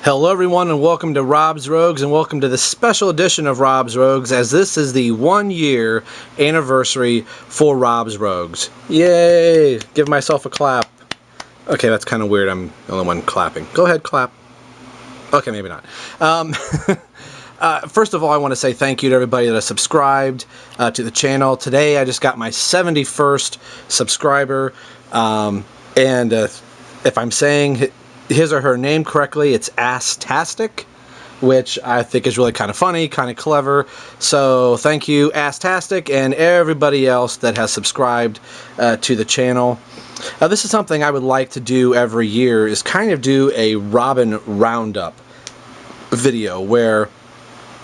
Hello everyone and welcome to Rob's Rogues and welcome to the special edition of Rob's Rogues, as this is the 1-year anniversary for Rob's Rogues. Yay! Give myself a clap. Okay, that's kind of weird. I'm the only one clapping. Go ahead, clap. Okay, maybe not. First of all, I want to say thank you to everybody that has subscribed to the channel. Today I just got my 71st subscriber, and if I'm saying his or her name correctly, it's Asstastic, which I think is really kind of funny, kind of clever. So thank you, Asstastic, and everybody else that has subscribed to the channel. This is something I would like to do every year, is kind of do a Robin Roundup video where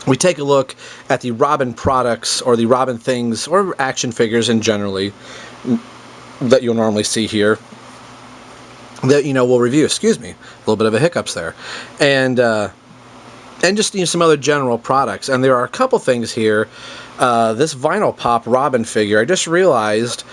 we take a look at the Robin products or the Robin things or action figures in generally that you'll normally see here, that we'll review. Excuse me, a little bit of a hiccups there, and just some other general products. And there are a couple things here. This vinyl pop Robin figure, I just realized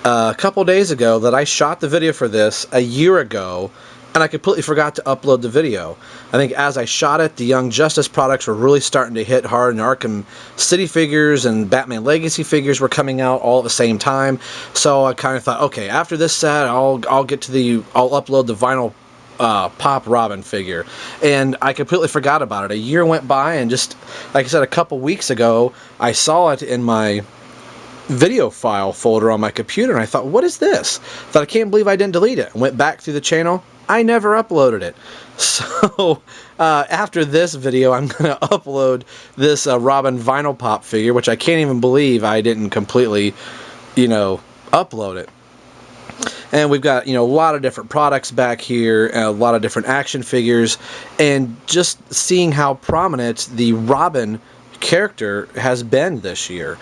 a couple days ago that I shot the video for this a year ago, and I completely forgot to upload the video. I think as I shot it, the Young Justice products were really starting to hit hard, and Arkham City figures and Batman Legacy figures were coming out all at the same time. So I kind of thought, okay, after this set, I'll upload the vinyl pop Robin figure. And I completely forgot about it. A year went by, and just like I said, a couple weeks ago, I saw it in my video file folder on my computer, and I thought, what is this? I can't believe I didn't delete it. I went back through the channel. I never uploaded it. So after this video, I'm going to upload this Robin vinyl pop figure, which I can't even believe I didn't completely, upload it. And we've got, a lot of different products back here, a lot of different action figures, and just seeing how prominent the Robin character has been this year.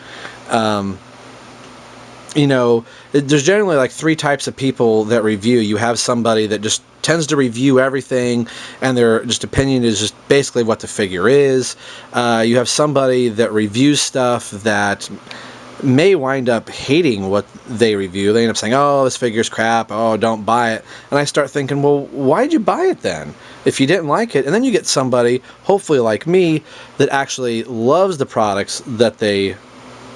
There's generally like 3 types of people that review. You have somebody that just tends to review everything, and their just opinion is just basically what the figure is. You have somebody that reviews stuff that may wind up hating what they review. They end up saying, oh, this figure's crap, oh, don't buy it. And I start thinking, well, why'd you buy it then if you didn't like it? And then you get somebody, hopefully like me, that actually loves the products that they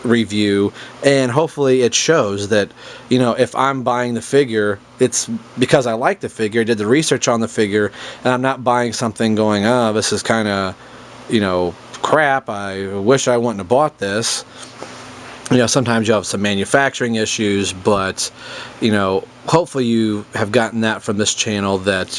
review, and hopefully it shows that, if I'm buying the figure, it's because I like the figure, did the research on the figure, and I'm not buying something going, oh, this is kind of, crap, I wish I wouldn't have bought this. Sometimes you have some manufacturing issues, but, hopefully you have gotten that from this channel, that,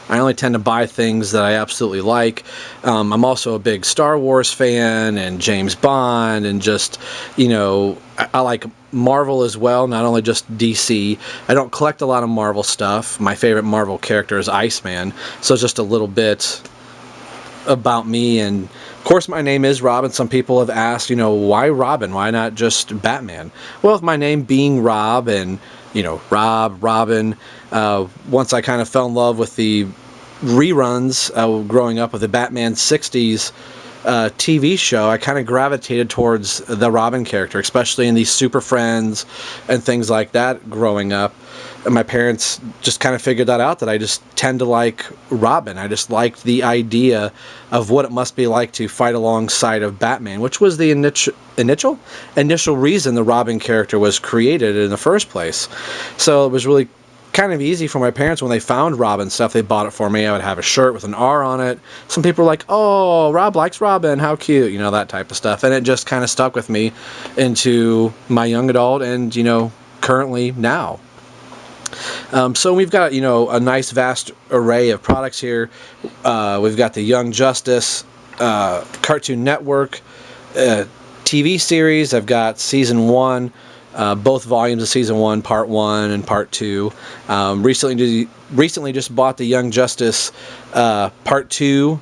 I only tend to buy things that I absolutely like. I'm also a big Star Wars fan, and James Bond, and just, I like Marvel as well, not only just DC. I don't collect a lot of Marvel stuff. My favorite Marvel character is Iceman, so just a little bit about me. And of course, my name is Robin. Some people have asked, why Robin? Why not just Batman? Well, with my name being Rob, and, Robin, once I kind of fell in love with the reruns growing up with the Batman 60s TV show, I kind of gravitated towards the Robin character, especially in these Super Friends and things like that growing up. And my parents just kind of figured that out, that I just tend to like Robin. I just liked the idea of what it must be like to fight alongside of Batman, which was the initial reason the Robin character was created in the first place. So it was really kind of easy for my parents when they found Robin stuff. They bought it for me. I would have a shirt with an R on it. Some people were like, oh, Rob likes Robin, how cute, that type of stuff. And it just kind of stuck with me into my young adult and, currently now. So we've got, a nice vast array of products here. We've got the Young Justice Cartoon Network TV series. I've got Season 1, both volumes of Season 1, Part 1 and Part 2. Recently just bought the Young Justice Part 2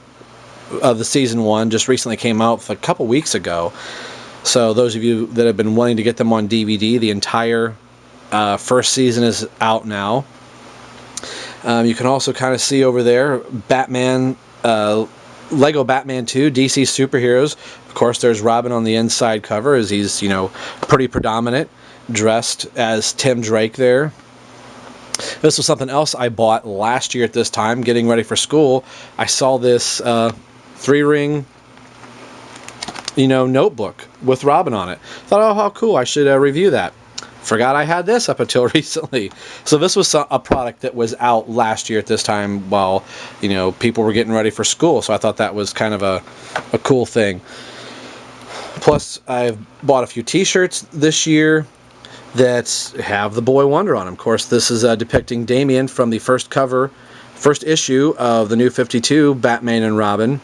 of the Season 1. Just recently came out a couple weeks ago. So those of you that have been wanting to get them on DVD, the entire first season is out now. You can also kind of see over there Batman, Lego Batman 2, DC Superheroes. Of course, there's Robin on the inside cover, as he's, pretty predominant, dressed as Tim Drake there. This was something else I bought last year at this time, getting ready for school. I saw this 3-ring, notebook with Robin on it. Thought, oh, how cool, I should review that. Forgot I had this up until recently. So this was a product that was out last year at this time while, people were getting ready for school. So I thought that was kind of a cool thing. Plus, I've bought a few t-shirts this year that have the Boy Wonder on them. Of course, this is depicting Damian from the first issue of the New 52, Batman and Robin,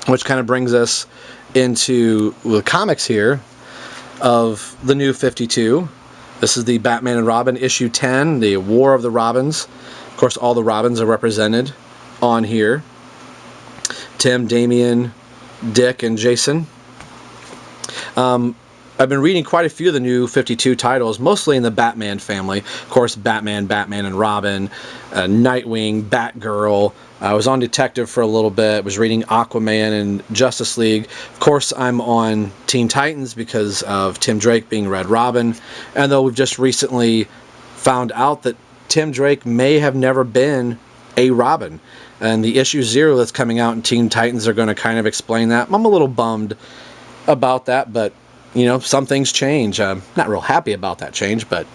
which kind of brings us into the comics here of the New 52. This is the Batman and Robin issue 10, the War of the Robins. Of course, all the Robins are represented on here. Tim, Damian, Dick, and Jason. I've been reading quite a few of the New 52 titles, mostly in the Batman family. Of course, Batman, Batman and Robin, Nightwing, Batgirl. I was on Detective for a little bit, was reading Aquaman and Justice League. Of course, I'm on Teen Titans because of Tim Drake being Red Robin. And though we've just recently found out that Tim Drake may have never been a Robin. And the issue 0 that's coming out in Teen Titans are going to kind of explain that. I'm a little bummed about that, but some things change. I'm not real happy about that change, but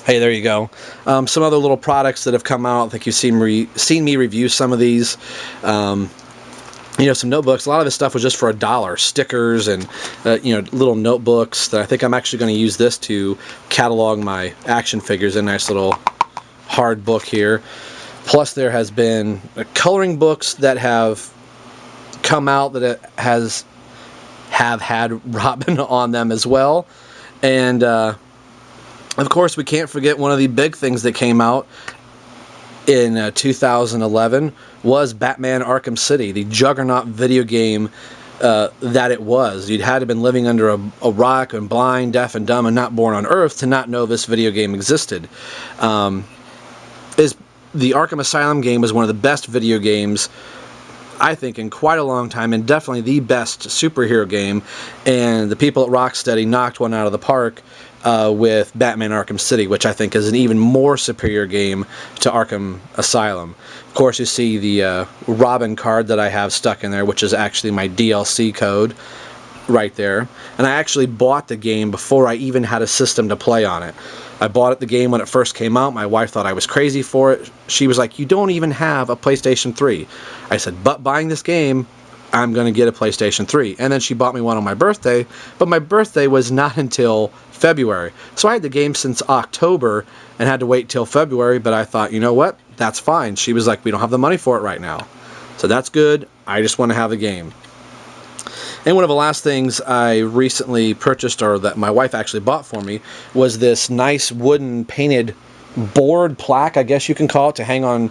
hey, there you go. Some other little products that have come out. I think you've seen me review some of these. Some notebooks. A lot of this stuff was just for $1. Stickers and little notebooks that I think I'm actually going to use this to catalog my action figures. A nice little hard book here. Plus, there has been coloring books that have come out that have had Robin on them as well. And of course, we can't forget one of the big things that came out in 2011 was Batman Arkham City, the juggernaut video game that it was. You'd had to have been living under a rock and blind, deaf and dumb and not born on Earth to not know this video game existed. The Arkham Asylum game was one of the best video games, I think, in quite a long time, and definitely the best superhero game. And the people at Rocksteady knocked one out of the park with Batman Arkham City, which I think is an even more superior game to Arkham Asylum. Of course, you see the Robin card that I have stuck in there, which is actually my DLC code right there. And I actually bought the game before I even had a system to play on it. I bought the game when it first came out. My wife thought I was crazy for it. She was like, you don't even have a PlayStation 3. I said, but buying this game, I'm going to get a PlayStation 3. And then she bought me one on my birthday, but my birthday was not until February. So I had the game since October and had to wait till February, but I thought, you know what? That's fine. She was like, we don't have the money for it right now. So that's good. I just want to have the game. And one of the last things I recently purchased, or that my wife actually bought for me, was this nice wooden painted board plaque, I guess you can call it, to hang on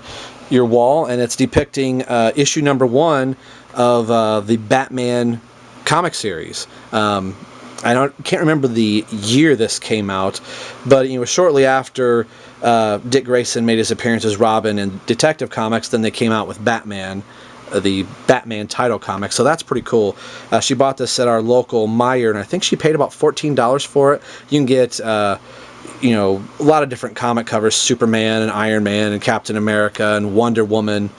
your wall. And it's depicting issue number 1 of the Batman comic series. I can't remember the year this came out, but shortly after Dick Grayson made his appearance as Robin in Detective Comics, then they came out with Batman, the Batman title comic. So that's pretty cool. She bought this at our local Meijer, and I think she paid about $14 for it. You can get a lot of different comic covers: Superman and Iron Man and Captain America and Wonder Woman.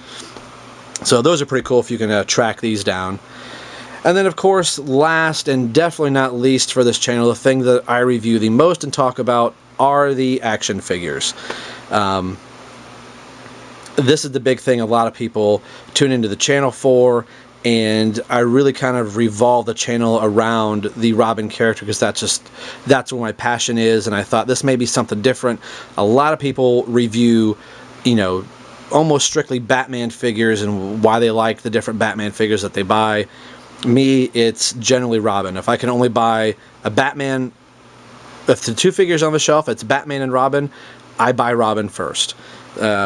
So those are pretty cool if you can track these down. And then, of course, last and definitely not least for this channel, the thing that I review the most and talk about are the action figures. This is the big thing a lot of people tune into the channel for, and I really kind of revolve the channel around the Robin character because that's where my passion is, and I thought this may be something different. A lot of people review, almost strictly Batman figures and why they like the different Batman figures that they buy. Me, it's generally Robin. If I can only buy a Batman, if the 2 figures on the shelf, it's Batman and Robin, I buy Robin first.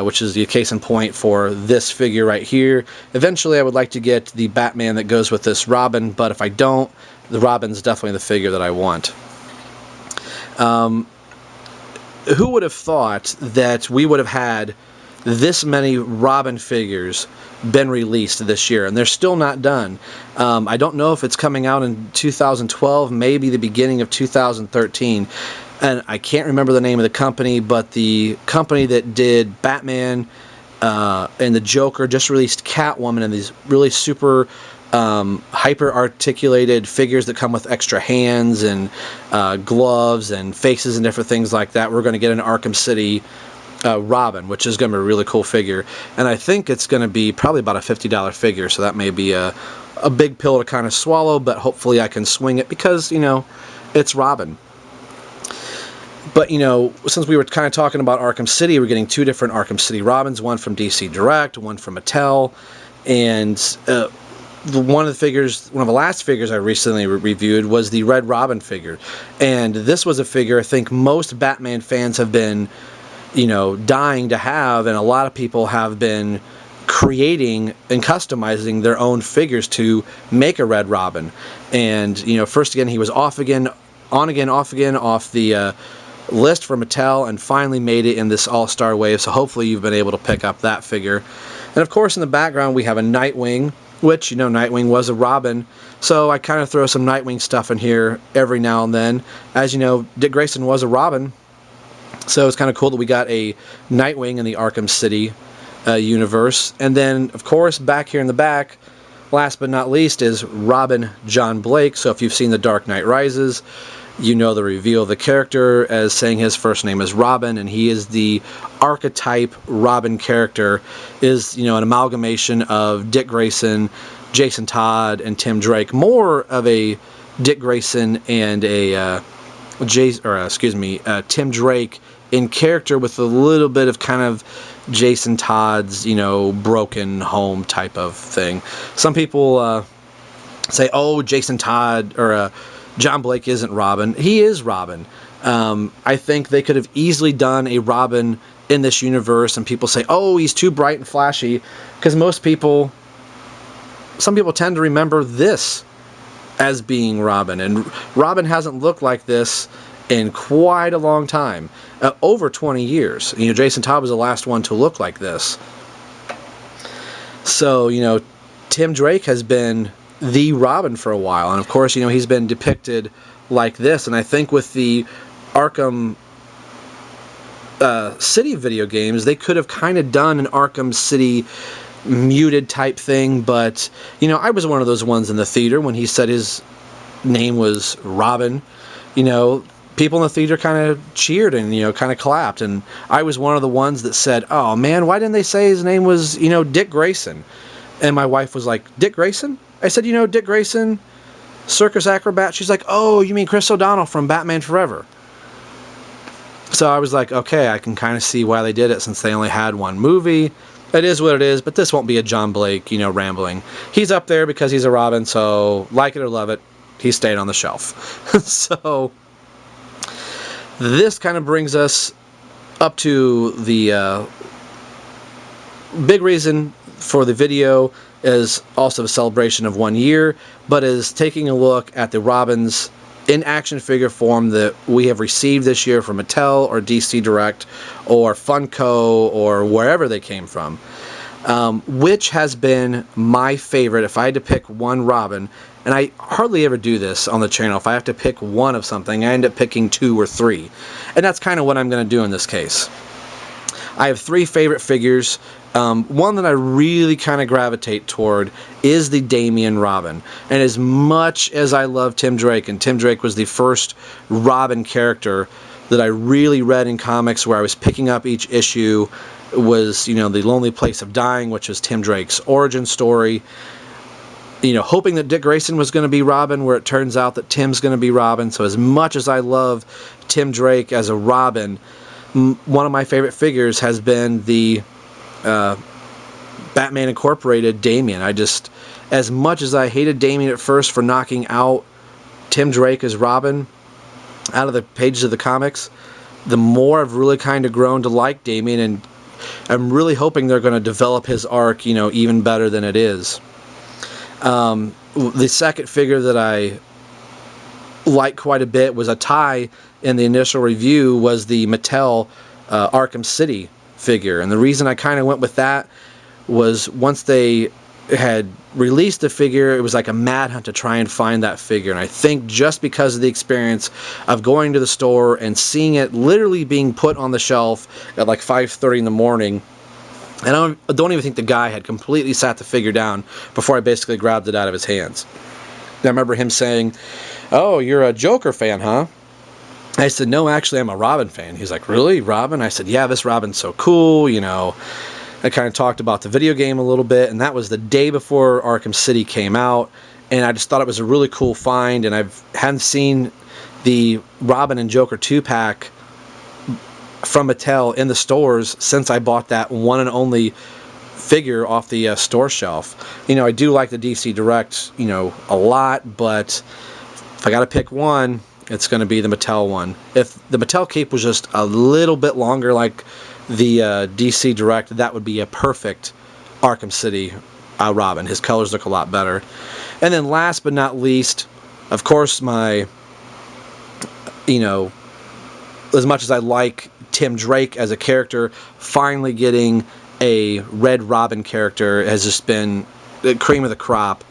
Which is the case in point for this figure right here. Eventually I would like to get the Batman that goes with this Robin, but if I don't, the Robin's definitely the figure that I want. Who would have thought that we would have had this many Robin figures been released this year, and they're still not done. I don't know if it's coming out in 2012, maybe the beginning of 2013. and I can't remember the name of the company, but the company that did Batman and the Joker just released Catwoman and these really super hyper articulated figures that come with extra hands and gloves and faces and different things like that. We're going to get an Arkham City Robin, which is going to be a really cool figure, and I think it's going to be probably about a $50 figure, so that may be a big pill to kind of swallow, but hopefully I can swing it because, you know, it's Robin. But, you know, since we were kind of talking about Arkham City, we're getting two different Arkham City Robins, one from DC Direct, one from Mattel, and one of the last figures I recently reviewed was the Red Robin figure, and this was a figure I think most Batman fans have been, you know, dying to have, and a lot of people have been creating and customizing their own figures to make a Red Robin. And, you know, first again, he was off again, on again, off again, off the list for Mattel, and finally made it in this all-star wave, so hopefully you've been able to pick up that figure. And of course in the background we have a Nightwing, which, you know, Nightwing was a Robin, so I kind of throw some Nightwing stuff in here every now and then. As you know, Dick Grayson was a Robin, so it's kind of cool that we got a Nightwing in the Arkham City universe. And then, of course, back here in the back, last but not least, is Robin John Blake. So if you've seen The Dark Knight Rises, you know the reveal of the character as saying his first name is Robin, and he is the archetype Robin character, is, you know, an amalgamation of Dick Grayson, Jason Todd, and Tim Drake. More of a Dick Grayson and a Tim Drake in character, with a little bit of kind of Jason Todd's, you know, broken home type of thing. Some people say, oh, Jason Todd or John Blake isn't Robin. He is Robin. I think they could have easily done a Robin in this universe, and people say, oh, he's too bright and flashy, because some people tend to remember this as being Robin, and Robin hasn't looked like this in quite a long time, over 20 years. You know, Jason Todd was the last one to look like this. So, you know, Tim Drake has been the Robin for a while, and of course, you know, he's been depicted like this, and I think with the Arkham City video games, they could have kind of done an Arkham City muted type thing, but, you know, I was one of those ones in the theater when he said his name was Robin. You know, people in the theater kind of cheered and, you know, kind of clapped, and I was one of the ones that said, oh man, why didn't they say his name was, you know, Dick Grayson? And my wife was like, Dick Grayson? I said, you know, Dick Grayson, circus acrobat. She's like, oh, you mean Chris O'Donnell from Batman Forever? So I was like, okay, I can kind of see why they did it, since they only had one movie. It is what it is, but this won't be a John Blake, you know, rambling. He's up there because he's a Robin, so like it or love it, he's staying on the shelf. So this kind of brings us up to the big reason for the video, is also a celebration of 1 year, but is taking a look at the Robins in action figure form that we have received this year from Mattel or DC Direct or Funko or wherever they came from. Which has been my favorite. If I had to pick one Robin, and I hardly ever do this on the channel, if I have to pick one of something, I end up picking 2 or 3. And that's kind of what I'm going to do in this case. I have 3 favorite figures. One that I really kind of gravitate toward is the Damian Robin. And as much as I love Tim Drake, and Tim Drake was the first Robin character that I really read in comics, where I was picking up each issue, was, you know, The Lonely Place of Dying, which was Tim Drake's origin story. You know, hoping that Dick Grayson was going to be Robin, where it turns out that Tim's going to be Robin. So as much as I love Tim Drake as a Robin, one of my favorite figures has been the Batman Incorporated Damian. As much as I hated Damian at first for knocking out Tim Drake as Robin out of the pages of the comics, the more I've really kind of grown to like Damian, and I'm really hoping they're going to develop his arc, you know, even better than it is. The second figure that I like quite a bit was a tie in the initial review, was the Mattel Arkham City figure. And the reason I kind of went with that was once they had released the figure, it was like a mad hunt to try and find that figure. And I think just because of the experience of going to the store and seeing it literally being put on the shelf at like 5:30 in the morning, and I don't even think the guy had completely sat the figure down before I basically grabbed it out of his hands. And I remember him saying, "Oh, you're a Joker fan, huh?" I said, "No, actually, I'm a Robin fan." He's like, "Really, Robin?" I said, "Yeah, this Robin's so cool, you know." I kind of talked about the video game a little bit, and that was the day before Arkham City came out, and I just thought it was a really cool find, and hadn't seen the Robin and Joker 2-pack from Mattel in the stores since I bought that one and only figure off the store shelf. You know, I do like the DC Direct, you know, a lot, but if I got to pick one, it's going to be the Mattel one. If the Mattel cape was just a little bit longer like the DC Direct, that would be a perfect Arkham City Robin. His colors look a lot better. And then last but not least, of course, my, you know, as much as I like Tim Drake as a character, finally getting a Red Robin character has just been the cream of the crop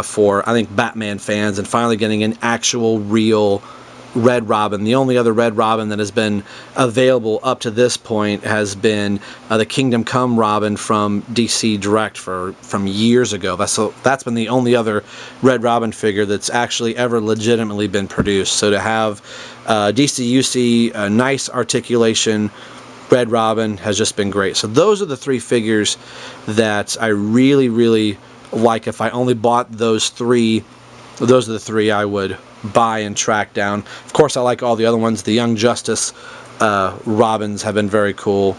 for, I think, Batman fans, and finally getting an actual, real Red Robin. The only other Red Robin that has been available up to this point has been the Kingdom Come Robin from DC Direct from years ago. That's been the only other Red Robin figure that's actually ever legitimately been produced. So to have DCUC, a nice articulation Red Robin has just been great. So those are the three figures that I really, really like. If I only bought those three, those are the three I would buy and track down. Of course, I like all the other ones. The Young Justice Robins have been very cool.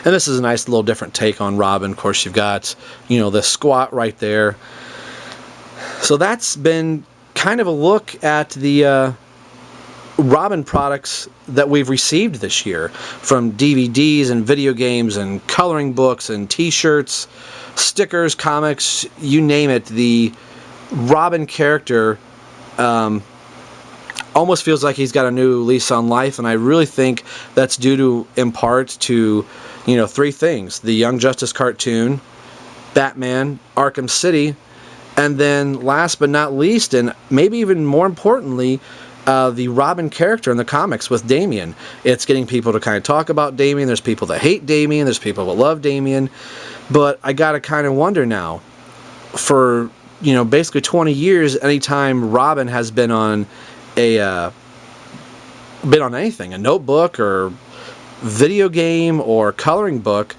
And this is a nice little different take on Robin. Of course, you've got, you know, the squat right there. So that's been kind of a look at the Robin products that we've received this year, from DVDs and video games and coloring books and t-shirts, stickers, comics, you name it. The Robin character almost feels like he's got a new lease on life, and I really think that's due to, in part, to, you know, three things: the Young Justice cartoon, Batman, Arkham City, and then last but not least, and maybe even more importantly, the Robin character in the comics with Damian. It's getting people to kind of talk about Damian. There's people that hate Damian, there's people that love Damian, but I gotta kind of wonder now, for, you know, basically 20 years, anytime Robin has been on anything, a notebook or video game or coloring book,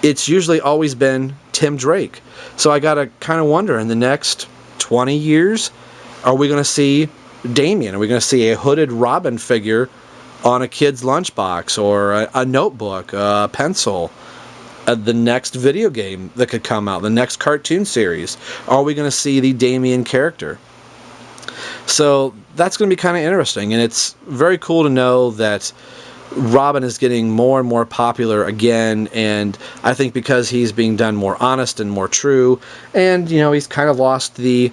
it's usually always been Tim Drake. So I gotta kind of wonder, in the next 20 years, are we going to see Damian? Are we going to see a hooded Robin figure on a kid's lunchbox, or a notebook, a pencil? The next video game that could come out, the next cartoon series, are we going to see the Damian character? So that's going to be kind of interesting, and it's very cool to know that Robin is getting more and more popular again, and I think because he's being done more honest and more true, and, you know, he's kind of lost the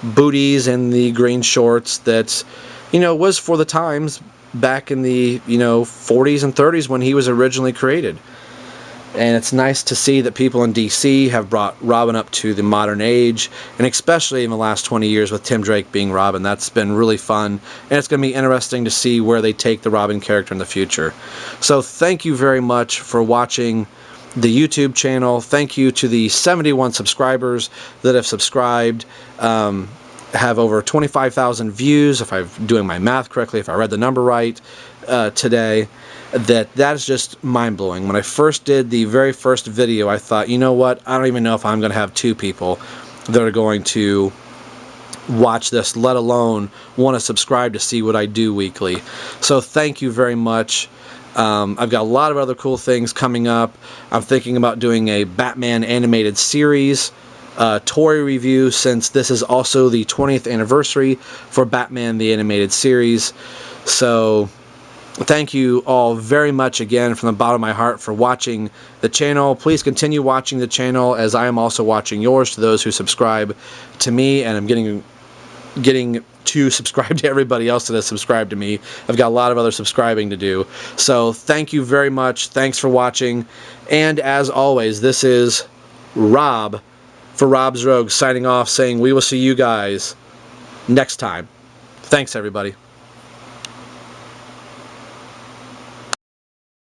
booties and the green shorts that, you know, was for the times back in the, you know, 40s and 30s when he was originally created. And it's nice to see that people in DC have brought Robin up to the modern age, and especially in the last 20 years with Tim Drake being Robin. That's been really fun, and it's going to be interesting to see where they take the Robin character in the future. So thank you very much for watching the YouTube channel. Thank you to the 71 subscribers that have subscribed. Have over 25,000 views, if I'm doing my math correctly, if I read the number right today. That is just mind-blowing. When I first did the very first video, I thought, you know what, I don't even know if I'm going to have 2 people that are going to watch this, let alone want to subscribe to see what I do weekly. So thank you very much. I've got a lot of other cool things coming up. I'm thinking about doing a Batman animated series toy review, since this is also the 20th anniversary for Batman the Animated Series. So thank you all very much again from the bottom of my heart for watching the channel. Please continue watching the channel, as I am also watching yours, to those who subscribe to me, and I'm getting to subscribe to everybody else that has subscribed to me. I've got a lot of other subscribing to do. So thank you very much. Thanks for watching. And as always, this is Rob for Rob's Rogue, signing off, saying we will see you guys next time. Thanks, everybody.